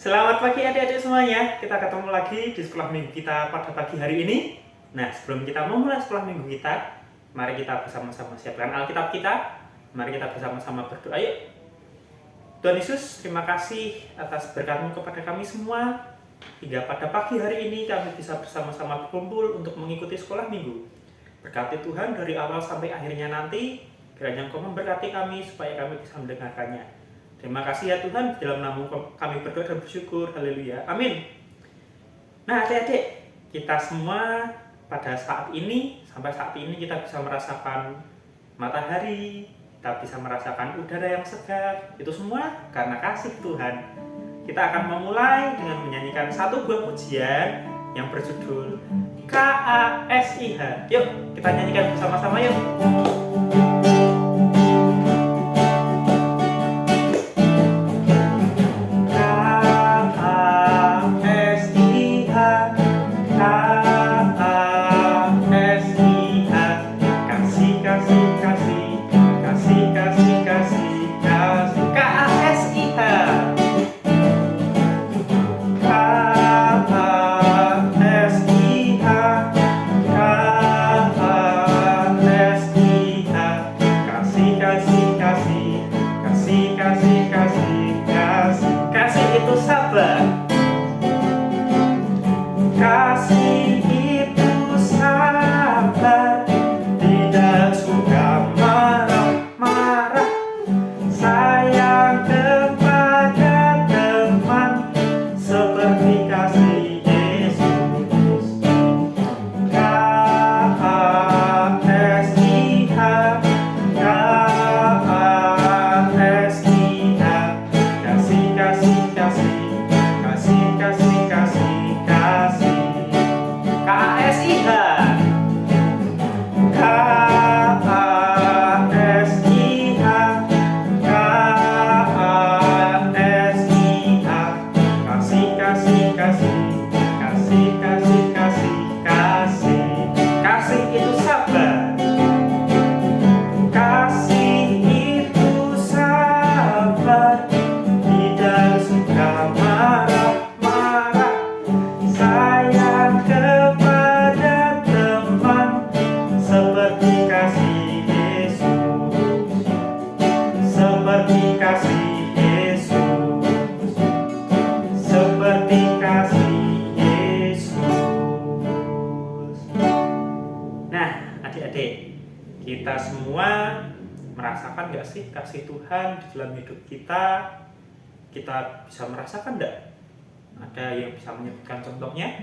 Selamat pagi adik-adik semuanya. Kita ketemu lagi di sekolah minggu kita pada pagi hari ini. Nah, sebelum kita memulai sekolah minggu kita, mari kita bersama-sama siapkan Alkitab kita. Mari kita bersama-sama berdoa yuk. Tuhan Yesus, terima kasih atas berkat-Mu kepada kami semua. Hingga pada pagi hari ini kami bisa bersama-sama berkumpul untuk mengikuti sekolah minggu. Berkati Tuhan dari awal sampai akhirnya nanti. Kiranya Engkau memberkati kami supaya kami bisa mendengarkannya. Terima kasih ya Tuhan, di dalam nama kami berdoa dan bersyukur, haleluya, amin. Nah adik-adik, kita semua pada saat ini, sampai saat ini kita bisa merasakan matahari, kita bisa merasakan udara yang segar, itu semua karena kasih Tuhan. Kita akan memulai dengan menyanyikan satu buah pujian yang berjudul KASIH. Yuk, kita nyanyikan bersama-sama yuk. Kita semua merasakan gak sih kasih Tuhan di dalam hidup kita? Kita bisa merasakan gak? Ada yang bisa menyebutkan contohnya?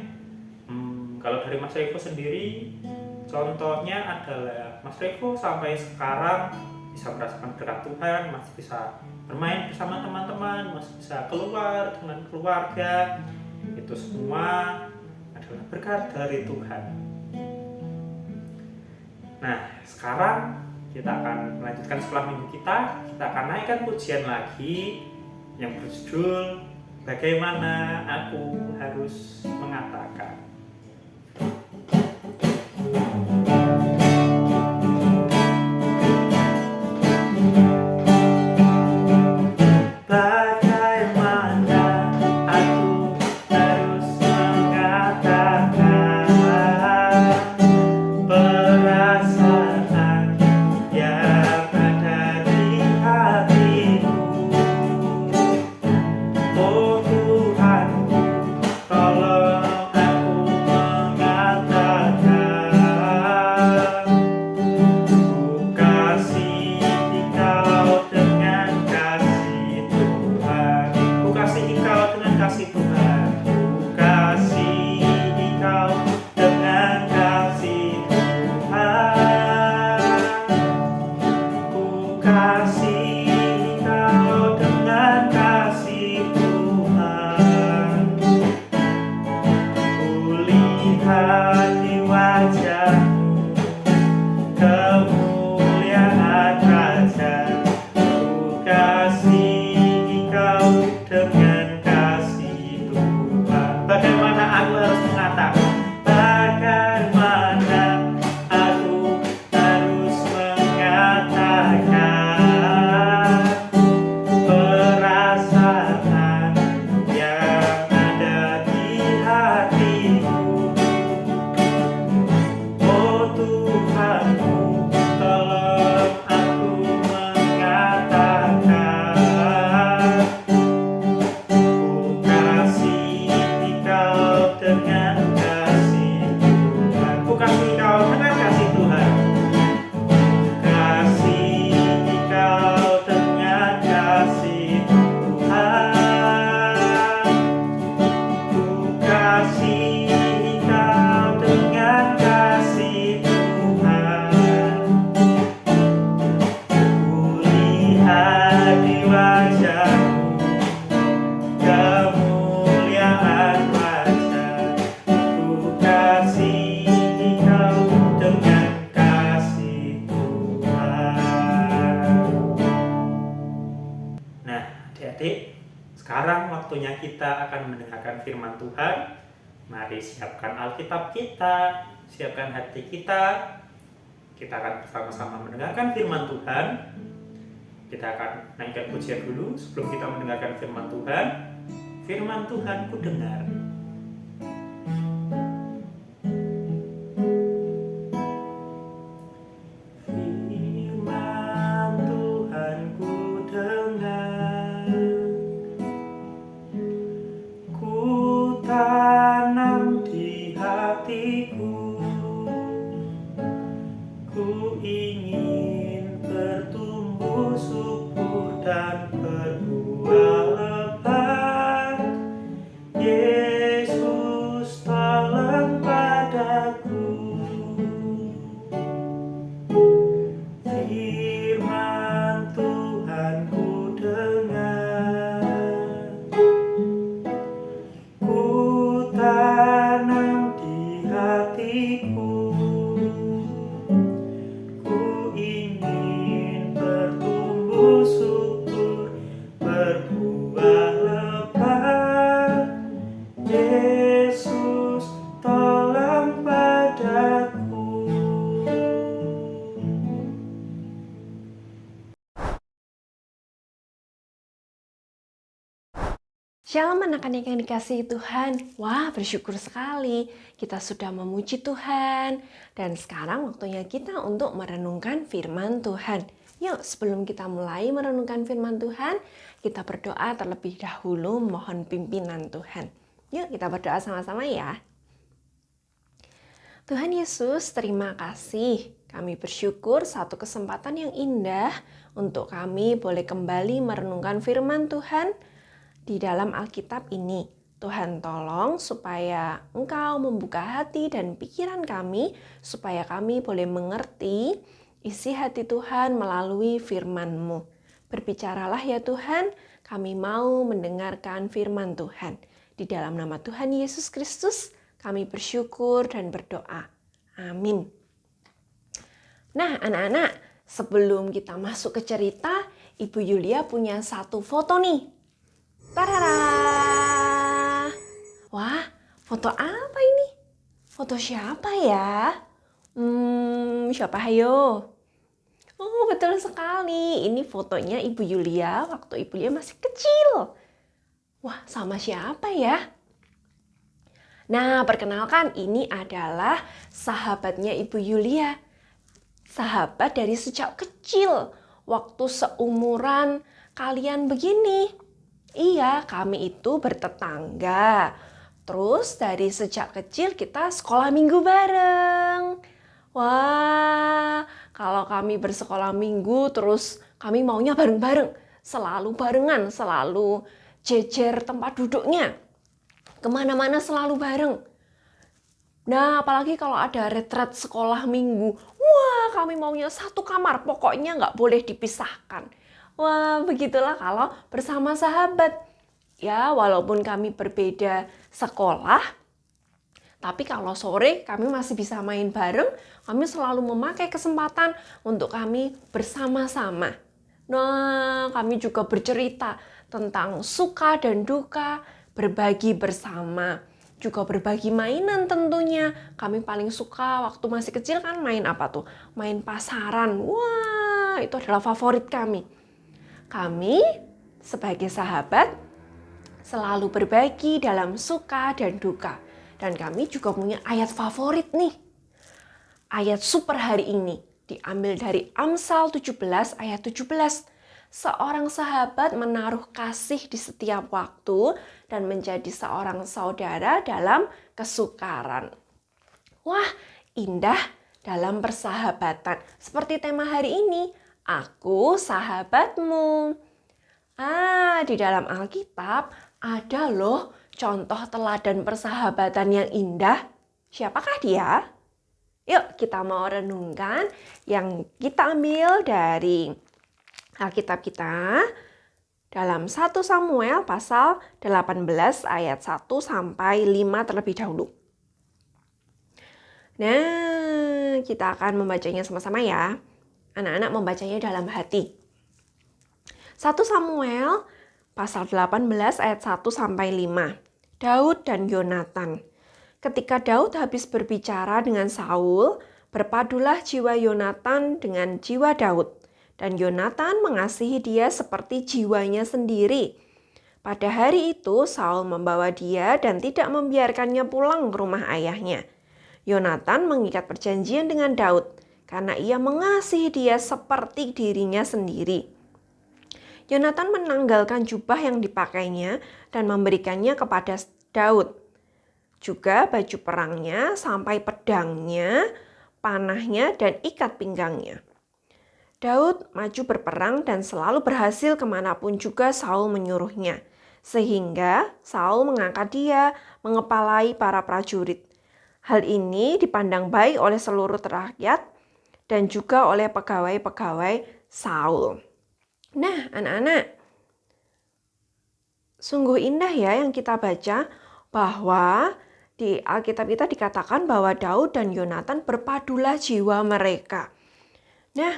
Kalau dari Mas Revo sendiri, contohnya adalah Mas Revo sampai sekarang bisa merasakan berkat Tuhan, masih bisa bermain bersama teman-teman, masih bisa keluar dengan keluarga. Itu semua adalah berkat dari Tuhan. Nah, sekarang kita akan melanjutkan sekolah minggu kita. Kita akan naikkan pujian lagi yang berjudul Bagaimana Aku Harus Mengatakan. Tuhan, ku kasihi Kau dengan kasih Tuhan. Ku lihat di wajah-Mu kemuliaan wajah. Ku kasihi Kau dengan kasih Tuhan. Nah, adik-adik, sekarang waktunya kita akan mendengarkan firman Tuhan. Mari siapkan Alkitab kita, siapkan hati kita. Kita akan bersama-sama mendengarkan firman Tuhan. Kita akan naikkan pujian dulu sebelum kita mendengarkan firman Tuhan. Firman Tuhan ku dengar. Firman Tuhan ku dengar. Ku tanam di hatiku. Ku ingin bertumbuh subur dan berbuah lebat. Yesus tolong padaku. Firman Tuhan ku dengar. Ku tanam di hatiku. Ku ingin bertumbuh subur, berbuah lebat. Yesus tolong padaku. Shalom anak-anak yang dikasihi Tuhan. Wah, bersyukur sekali kita sudah memuji Tuhan. Dan sekarang waktunya kita untuk merenungkan firman Tuhan. Yuk, sebelum kita mulai merenungkan firman Tuhan, kita berdoa terlebih dahulu mohon pimpinan Tuhan. Yuk, kita berdoa sama-sama ya. Tuhan Yesus, terima kasih. Kami bersyukur satu kesempatan yang indah untuk kami boleh kembali merenungkan firman Tuhan di dalam Alkitab ini. Tuhan tolong supaya Engkau membuka hati dan pikiran kami, supaya kami boleh mengerti isi hati Tuhan melalui firman-Mu. Berbicaralah ya Tuhan, kami mau mendengarkan firman Tuhan. Di dalam nama Tuhan Yesus Kristus, kami bersyukur dan berdoa. Amin. Nah anak-anak, sebelum kita masuk ke cerita, Ibu Yulia punya satu foto nih. Tarara! Wah, foto apa ini? Foto siapa ya? Siapa hayo? Oh, betul sekali. Ini fotonya Ibu Yulia waktu Ibu Yulia masih kecil. Wah, sama siapa ya? Nah, perkenalkan ini adalah sahabatnya Ibu Yulia. Sahabat dari sejak kecil. Waktu seumuran kalian begini. Iya, kami itu bertetangga. Terus dari sejak kecil kita sekolah minggu bareng. Wah, kalau kami bersekolah minggu terus kami maunya bareng-bareng. Selalu barengan, selalu jejer tempat duduknya. Kemana-mana selalu bareng. Nah, apalagi kalau ada retret sekolah minggu. Wah, kami maunya satu kamar, pokoknya nggak boleh dipisahkan. Wah, begitulah kalau bersama sahabat. Ya, walaupun kami berbeda sekolah, tapi kalau sore kami masih bisa main bareng, kami selalu memakai kesempatan untuk kami bersama-sama. Nah, kami juga bercerita tentang suka dan duka, berbagi bersama. Juga berbagi mainan tentunya. Kami paling suka waktu masih kecil kan main apa tuh? Main pasaran. Wah, itu adalah favorit kami. Kami sebagai sahabat selalu berbagi dalam suka dan duka. Dan kami juga punya ayat favorit nih. Ayat super hari ini diambil dari Amsal 17 ayat 17. Seorang sahabat menaruh kasih di setiap waktu dan menjadi seorang saudara dalam kesukaran. Wah, indah dalam persahabatan. Seperti tema hari ini, aku sahabatmu. di dalam Alkitab ada loh contoh teladan persahabatan yang indah. Siapakah dia? Yuk kita mau renungkan yang kita ambil dari Alkitab kita dalam 1 Samuel pasal 18 ayat 1 sampai 5 terlebih dahulu. Nah, kita akan membacanya sama-sama ya. Anak-anak membacanya dalam hati. 1 Samuel pasal 18 ayat 1 sampai 5. Daud dan Yonatan. Ketika Daud habis berbicara dengan Saul, berpadulah jiwa Yonatan dengan jiwa Daud. Dan Yonatan mengasihi dia seperti jiwanya sendiri. Pada hari itu Saul membawa dia dan tidak membiarkannya pulang ke rumah ayahnya. Yonatan mengikat perjanjian dengan Daud karena ia mengasihi dia seperti dirinya sendiri. Yonatan menanggalkan jubah yang dipakainya dan memberikannya kepada Daud. Juga baju perangnya sampai pedangnya, panahnya, dan ikat pinggangnya. Daud maju berperang dan selalu berhasil kemanapun juga Saul menyuruhnya. Sehingga Saul mengangkat dia mengepalai para prajurit. Hal ini dipandang baik oleh seluruh rakyat dan juga oleh pegawai-pegawai Saul. Nah, anak-anak, sungguh indah ya yang kita baca bahwa di Alkitab kita dikatakan bahwa Daud dan Yonatan berpadulah jiwa mereka. Nah,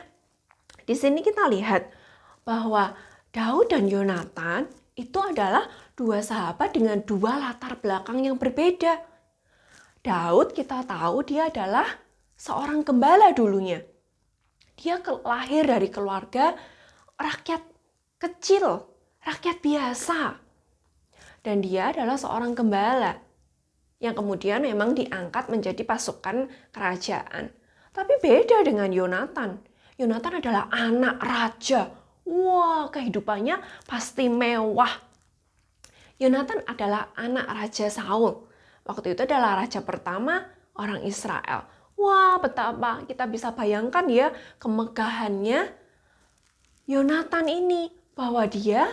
di sini kita lihat bahwa Daud dan Yonatan itu adalah dua sahabat dengan dua latar belakang yang berbeda. Daud kita tahu dia adalah seorang gembala dulunya. Dia lahir dari keluarga rakyat kecil, rakyat biasa. Dan dia adalah seorang gembala yang kemudian memang diangkat menjadi pasukan kerajaan. Tapi beda dengan Yonatan. Yonatan adalah anak raja. Wah, kehidupannya pasti mewah. Yonatan adalah anak Raja Saul. Waktu itu adalah raja pertama orang Israel. Wah, betapa kita bisa bayangkan ya kemegahannya Yonatan ini. Bahwa dia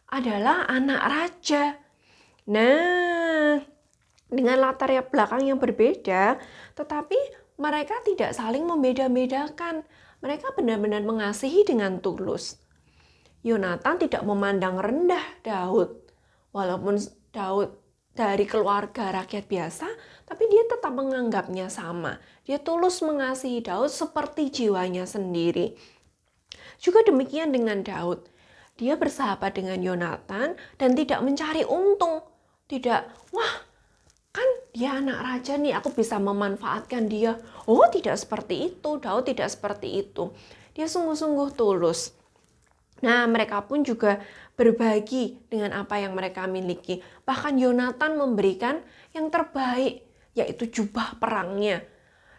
adalah anak raja. Nah, dengan latar belakang yang berbeda, tetapi mereka tidak saling membeda-bedakan. Mereka benar-benar mengasihi dengan tulus. Yonatan tidak memandang rendah Daud. Walaupun Daud dari keluarga rakyat biasa, tapi dia tetap menganggapnya sama. Dia tulus mengasihi Daud seperti jiwanya sendiri. Juga demikian dengan Daud. Dia bersahabat dengan Yonatan dan tidak mencari untung. Tidak, wah, kan dia anak raja nih, aku bisa memanfaatkan dia. Oh, tidak seperti itu. Daud tidak seperti itu. Dia sungguh-sungguh tulus. Nah, mereka pun juga berbagi dengan apa yang mereka miliki. Bahkan Yonatan memberikan yang terbaik, yaitu jubah perangnya.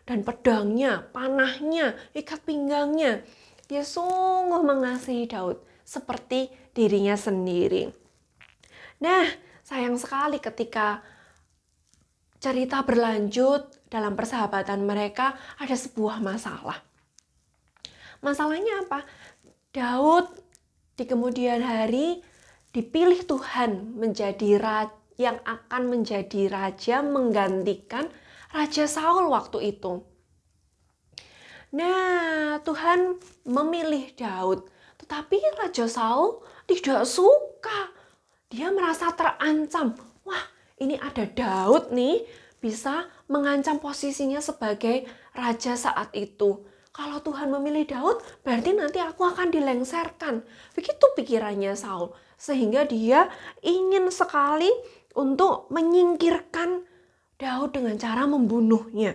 Dan pedangnya, panahnya, ikat pinggangnya. Dia sungguh mengasihi Daud seperti dirinya sendiri. Nah, sayang sekali ketika cerita berlanjut dalam persahabatan mereka ada sebuah masalah. Masalahnya apa? Daud di kemudian hari dipilih Tuhan menjadi raja yang akan menjadi raja menggantikan Raja Saul waktu itu. Nah, Tuhan memilih Daud, tetapi Raja Saul tidak suka. Dia merasa terancam. Wah, ini ada Daud nih, bisa mengancam posisinya sebagai raja saat itu. Kalau Tuhan memilih Daud, berarti nanti aku akan dilengserkan. Begitu pikirannya Saul. Sehingga dia ingin sekali untuk menyingkirkan Daud dengan cara membunuhnya.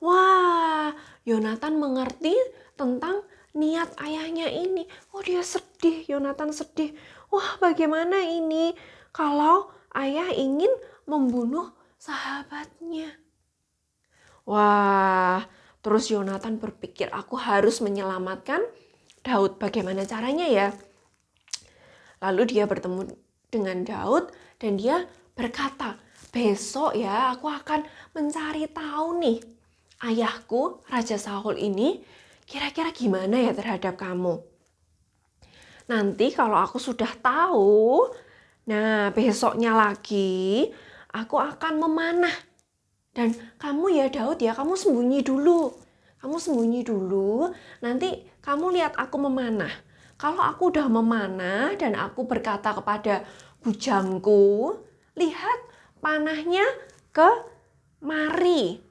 Wah, Yonatan mengerti tentang niat ayahnya ini. Oh, dia sedih, Yonatan sedih. Wah, bagaimana ini kalau ayah ingin membunuh sahabatnya? Wah, terus Yonatan berpikir, aku harus menyelamatkan Daud. Bagaimana caranya ya? Lalu dia bertemu dengan Daud dan dia berkata, besok ya aku akan mencari tahu nih, ayahku Raja Saul ini kira-kira gimana ya terhadap kamu. Nanti kalau aku sudah tahu, nah besoknya lagi aku akan memanah. Dan kamu ya Daud ya, kamu sembunyi dulu. Kamu sembunyi dulu, nanti kamu lihat aku memanah. Kalau aku udah memanah dan aku berkata kepada bujangku, lihat panahnya kemari.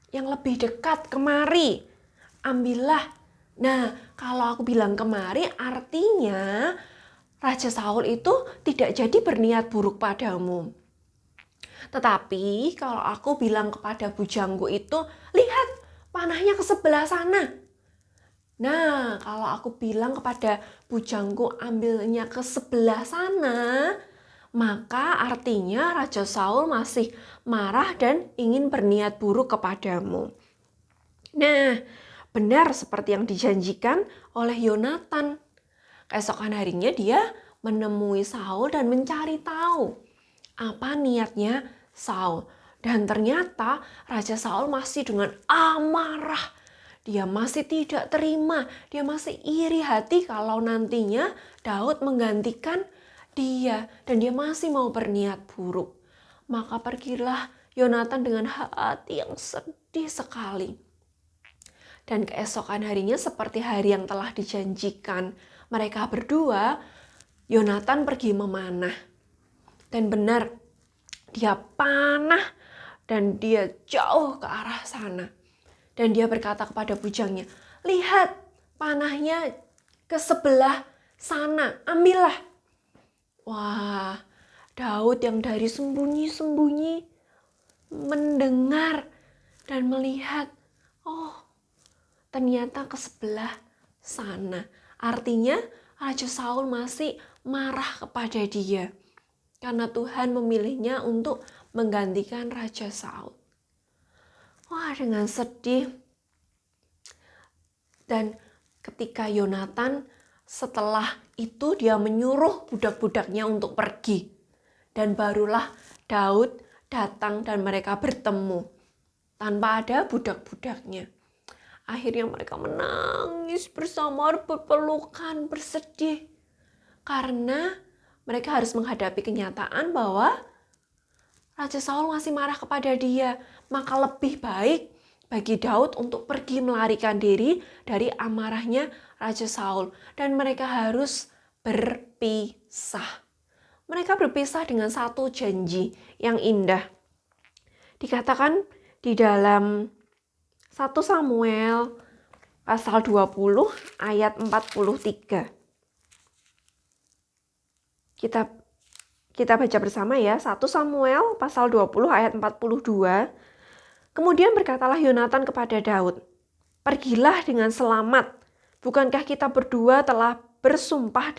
Yang lebih dekat kemari. Ambillah. Nah, kalau aku bilang kemari artinya Raja Saul itu tidak jadi berniat buruk padamu. Tetapi kalau aku bilang kepada bujangku itu, lihat panahnya ke sebelah sana. Nah, kalau aku bilang kepada bujangku ambilnya ke sebelah sana, maka artinya Raja Saul masih marah dan ingin berniat buruk kepadamu. Nah, benar seperti yang dijanjikan oleh Yonatan. Keesokan harinya dia menemui Saul dan mencari tahu apa niatnya Saul. Dan ternyata Raja Saul masih dengan amarah. Dia masih tidak terima. Dia masih iri hati kalau nantinya Daud menggantikan dia. Dan dia masih mau berniat buruk. Maka pergilah Yonatan dengan hati yang sedih sekali. Dan keesokan harinya seperti hari yang telah dijanjikan, mereka berdua, Yonatan pergi memanah. Dan benar, dia panah dan dia jauh ke arah sana. Dan dia berkata kepada bujangnya, lihat panahnya ke sebelah sana, ambillah. Wah, Daud yang dari sembunyi-sembunyi mendengar dan melihat, oh ternyata ke sebelah sana. Artinya Raja Saul masih marah kepada dia. Karena Tuhan memilihnya untuk menggantikan Raja Saul. Wah, dengan sedih. Dan ketika Yonatan setelah itu dia menyuruh budak-budaknya untuk pergi. Dan barulah Daud datang dan mereka bertemu. Tanpa ada budak-budaknya. Akhirnya mereka menangis bersama, berpelukan, bersedih. Karena mereka harus menghadapi kenyataan bahwa Raja Saul masih marah kepada dia. Maka lebih baik bagi Daud untuk pergi melarikan diri dari amarahnya Raja Saul. Dan mereka harus berpisah. Mereka berpisah dengan satu janji yang indah. Dikatakan di dalam 1 Samuel pasal 20 ayat 43. Kita baca bersama ya. 1 Samuel pasal 20 ayat 42. Kemudian berkatalah Yonatan kepada Daud, pergilah dengan selamat. Bukankah kita berdua telah bersumpah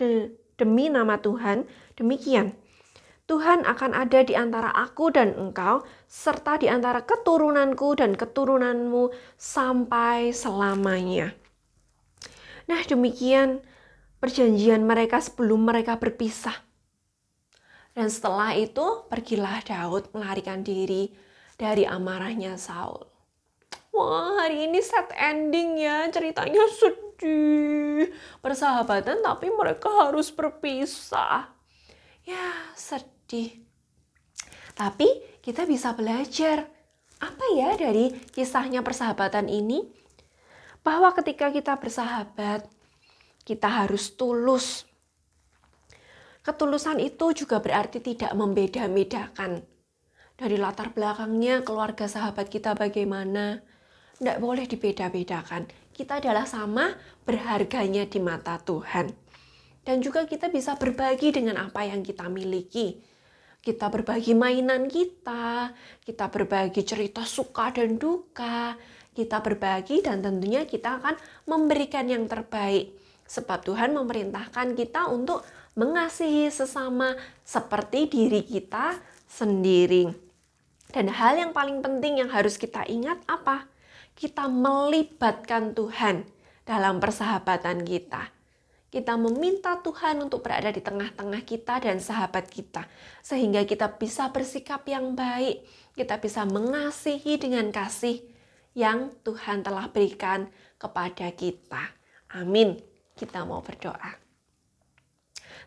demi nama Tuhan? Demikian. Tuhan akan ada di antara aku dan engkau, serta di antara keturunanku dan keturunanmu sampai selamanya. Nah, demikian perjanjian mereka sebelum mereka berpisah. Dan setelah itu, pergilah Daud melarikan diri dari amarahnya Saul. Wah, hari ini sad ending ya, ceritanya sedih. Persahabatan tapi mereka harus berpisah. Ya, sedih. Tapi kita bisa belajar apa ya dari kisahnya persahabatan ini? Bahwa ketika kita bersahabat, kita harus tulus. Ketulusan itu juga berarti tidak membeda-bedakan. Dari latar belakangnya, keluarga sahabat kita bagaimana, tidak boleh dibeda-bedakan. Kita adalah sama berharganya di mata Tuhan. Dan juga kita bisa berbagi dengan apa yang kita miliki. Kita berbagi mainan kita berbagi cerita suka dan duka, kita berbagi dan tentunya kita akan memberikan yang terbaik. Sebab Tuhan memerintahkan kita untuk mengasihi sesama seperti diri kita sendiri. Dan hal yang paling penting yang harus kita ingat apa? Kita melibatkan Tuhan dalam persahabatan kita. Kita meminta Tuhan untuk berada di tengah-tengah kita dan sahabat kita. Sehingga kita bisa bersikap yang baik. Kita bisa mengasihi dengan kasih yang Tuhan telah berikan kepada kita. Amin. Kita mau berdoa.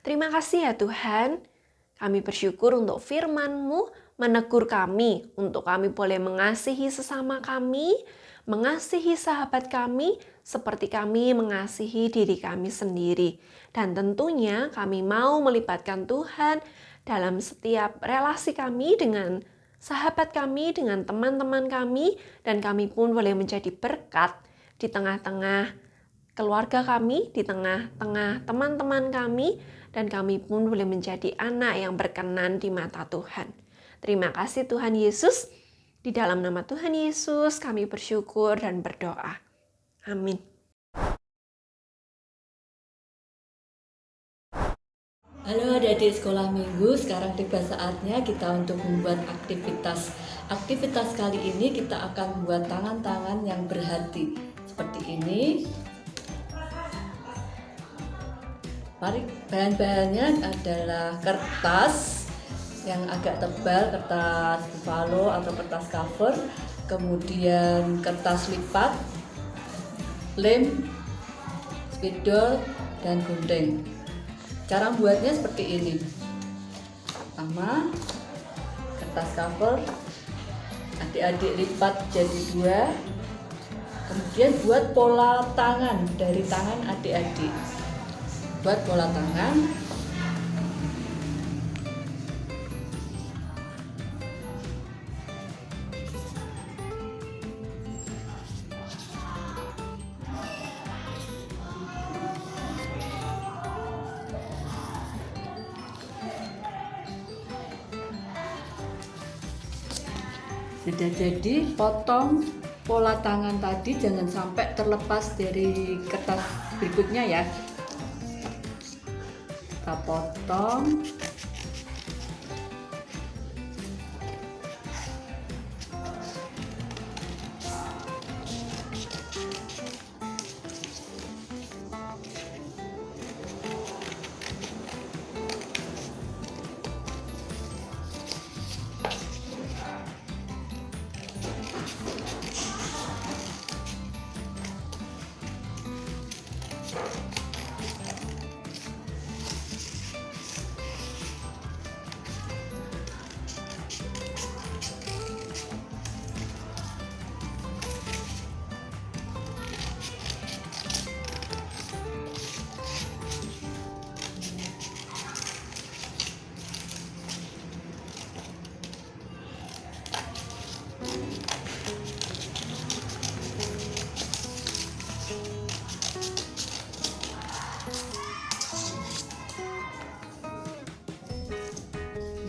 Terima kasih ya Tuhan. Kami bersyukur untuk firman-Mu menegur kami untuk kami boleh mengasihi sesama kami, mengasihi sahabat kami seperti kami mengasihi diri kami sendiri. Dan tentunya kami mau melibatkan Tuhan dalam setiap relasi kami dengan sahabat kami, dengan teman-teman kami, dan kami pun boleh menjadi berkat di tengah-tengah keluarga kami, di tengah-tengah teman-teman kami, dan kami pun boleh menjadi anak yang berkenan di mata Tuhan. Terima kasih Tuhan Yesus. Di dalam nama Tuhan Yesus kami bersyukur dan berdoa. Amin. Halo adik-adik sekolah minggu, sekarang tiba saatnya kita untuk membuat aktivitas. Aktivitas kali ini kita akan membuat tangan-tangan yang berhati. Seperti ini. Bahan-bahannya adalah kertas yang agak tebal, kertas buffalo atau kertas cover, kemudian kertas lipat, lem, spidol, dan gunting. Cara membuatnya seperti ini. Pertama, kertas cover adik-adik lipat jadi 2. Kemudian buat pola tangan dari tangan adik-adik. Buat pola tangan. Sudah jadi, potong pola tangan tadi jangan sampai terlepas dari kertas berikutnya ya. Kita potong.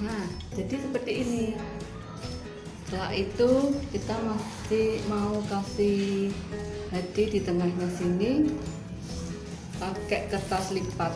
Nah, jadi seperti ini. Setelah itu kita masih mau kasih hati di tengahnya sini pakai kertas lipat.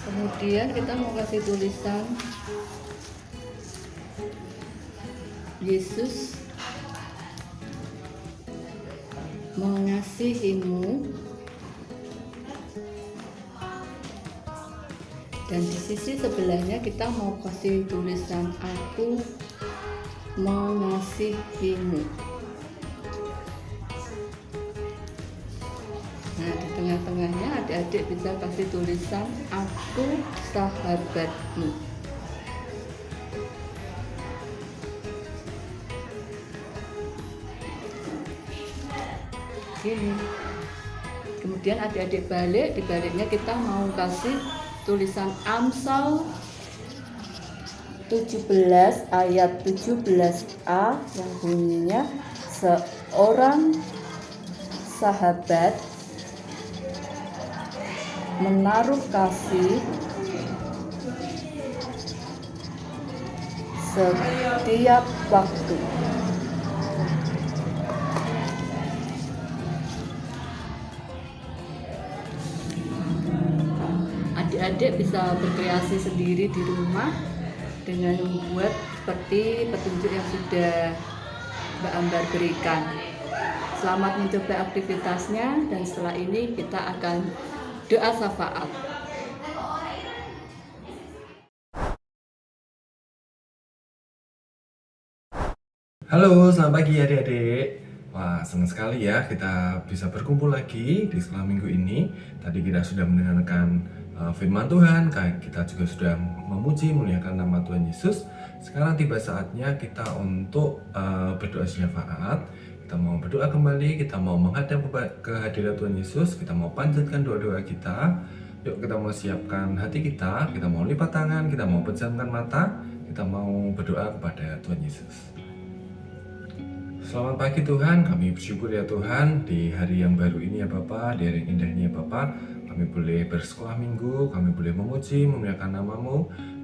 Kemudian kita mau kasih tulisan Yesus mengasihimu, dan di sisi sebelahnya kita mau kasih tulisan aku mengasihimu. Nah, di tengah-tengahnya adik-adik bisa kasih tulisan aku sahabatmu. Gini. Kemudian adik-adik balik, di baliknya kita mau kasih tulisan Amsal 17 ayat 17a yang bunyinya Orang sahabat menaruh kasih setiap waktu. Adik-adik bisa berkreasi sendiri di rumah dengan membuat seperti petunjuk yang sudah Mbak Ambar berikan. Selamat mencoba aktivitasnya, dan setelah ini kita akan doa syafaat. Halo, selamat pagi adik-adik. Wah, senang sekali ya kita bisa berkumpul lagi di sekolah minggu ini. Tadi kita sudah mendengarkan firman Tuhan, kita juga sudah memuji muliakan nama Tuhan Yesus. Sekarang tiba saatnya kita untuk berdoa syafaat. Kita mau berdoa kembali, kita mau menghadap ke hadirat Tuhan Yesus, kita mau panjatkan doa-doa kita. Yuk kita mau siapkan hati kita mau lipat tangan, kita mau pejamkan mata, kita mau berdoa kepada Tuhan Yesus. Selamat pagi Tuhan, kami bersyukur ya Tuhan di hari yang baru ini ya Bapa, di hari yang indah ini ya Bapa. Kami boleh bersekolah minggu, kami boleh memuji, memuliakan nama-Mu,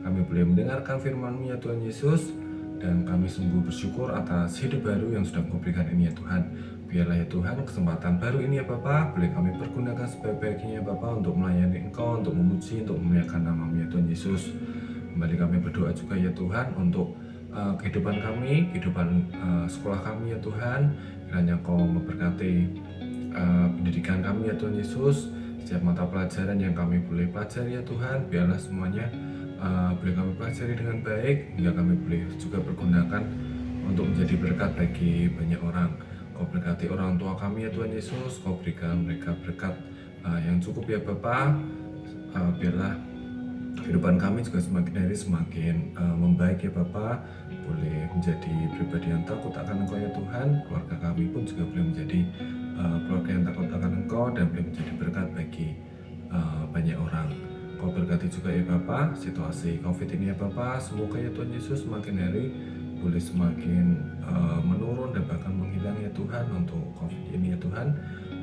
kami boleh mendengarkan firman-Mu ya Tuhan Yesus. Dan kami sungguh bersyukur atas hidup baru yang sudah Kau berikan ini ya Tuhan. Biarlah ya Tuhan kesempatan baru ini ya Bapa, boleh kami pergunakan sebaik-baiknya ya Bapa untuk melayani Engkau, untuk memuji, untuk memuliakan nama-Mu ya Tuhan Yesus. Kembali kami berdoa juga ya Tuhan untuk kehidupan kami, kehidupan sekolah kami ya Tuhan. Kiranya Kau memberkati pendidikan kami ya Tuhan Yesus. Setiap mata pelajaran yang kami boleh pelajari ya Tuhan, biarlah semuanya boleh kami pelajari dengan baik, hingga kami boleh juga pergunakan untuk menjadi berkat bagi banyak orang. Kau berkati orang tua kami ya Tuhan Yesus, Kau berikan mereka berkat yang cukup ya Bapa. Biarlah kehidupan kami juga semakin hari semakin membaik ya Bapa, boleh menjadi pribadi yang takut akan Engkau ya Tuhan. Keluarga kami pun juga boleh menjadi keluarga yang takut akan Engkau dan boleh menjadi berkat bagi banyak orang. Kau berkati juga ya Bapa situasi COVID ini ya Bapa, semoga ya Tuhan Yesus semakin hari boleh semakin menurun dan bahkan menghilang ya Tuhan untuk COVID ini ya Tuhan.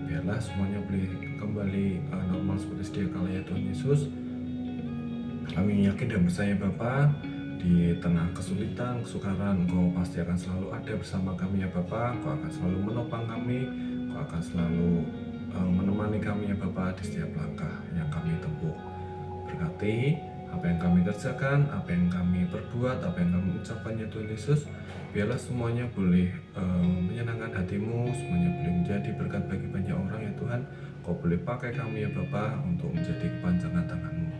Biarlah semuanya boleh kembali normal seperti sedia kala ya Tuhan Yesus. Kami yakin dan percaya Bapa, di tengah kesulitan, kesukaran, Engkau pasti akan selalu ada bersama kami ya Bapa. Engkau akan selalu menopang kami, Engkau akan selalu menemani kami ya Bapa di setiap langkah yang kami tempuh. Berkati apa yang kami kerjakan, apa yang kami perbuat, apa yang kami ucapkan ya Tuhan Yesus. Biarlah semuanya boleh menyenangkan hati-Mu, semuanya boleh menjadi berkat bagi banyak orang ya Tuhan. Kau boleh pakai kami ya Bapa untuk menjadi kepanjangan tangan-Mu.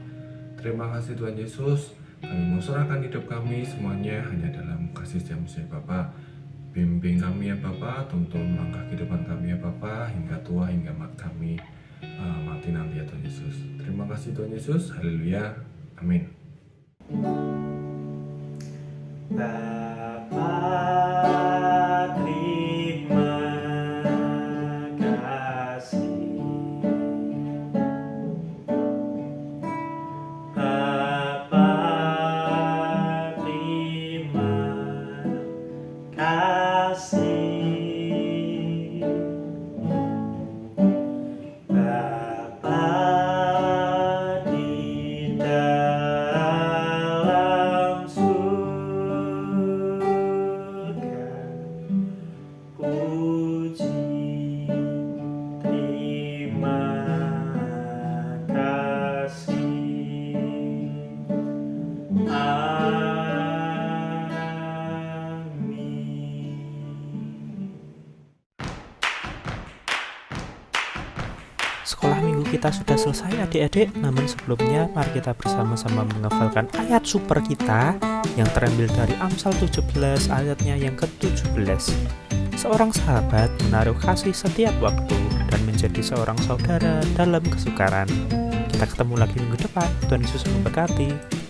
Terima kasih Tuhan Yesus, kami mau serahkan hidup kami semuanya hanya dalam kasih setiam-Mu Bapa. Bimbing kami ya Bapa, tuntun langkah kehidupan kami ya Bapa, hingga tua, hingga kami mati nanti ya Tuhan Yesus. Terima kasih Tuhan Yesus, haleluya, amin. Bapa, terima kasih. Bapa, terima kasih. Bapa di dalam surga, puji, terima kasih. Sekolah minggu kita sudah selesai adik-adik, namun sebelumnya mari kita bersama-sama menghafalkan ayat super kita yang terambil dari Amsal 17 ayatnya yang ke-17. Seorang sahabat menaruh kasih setiap waktu dan menjadi seorang saudara dalam kesukaran. Kita ketemu lagi minggu depan. Tuhan Yesus memberkati.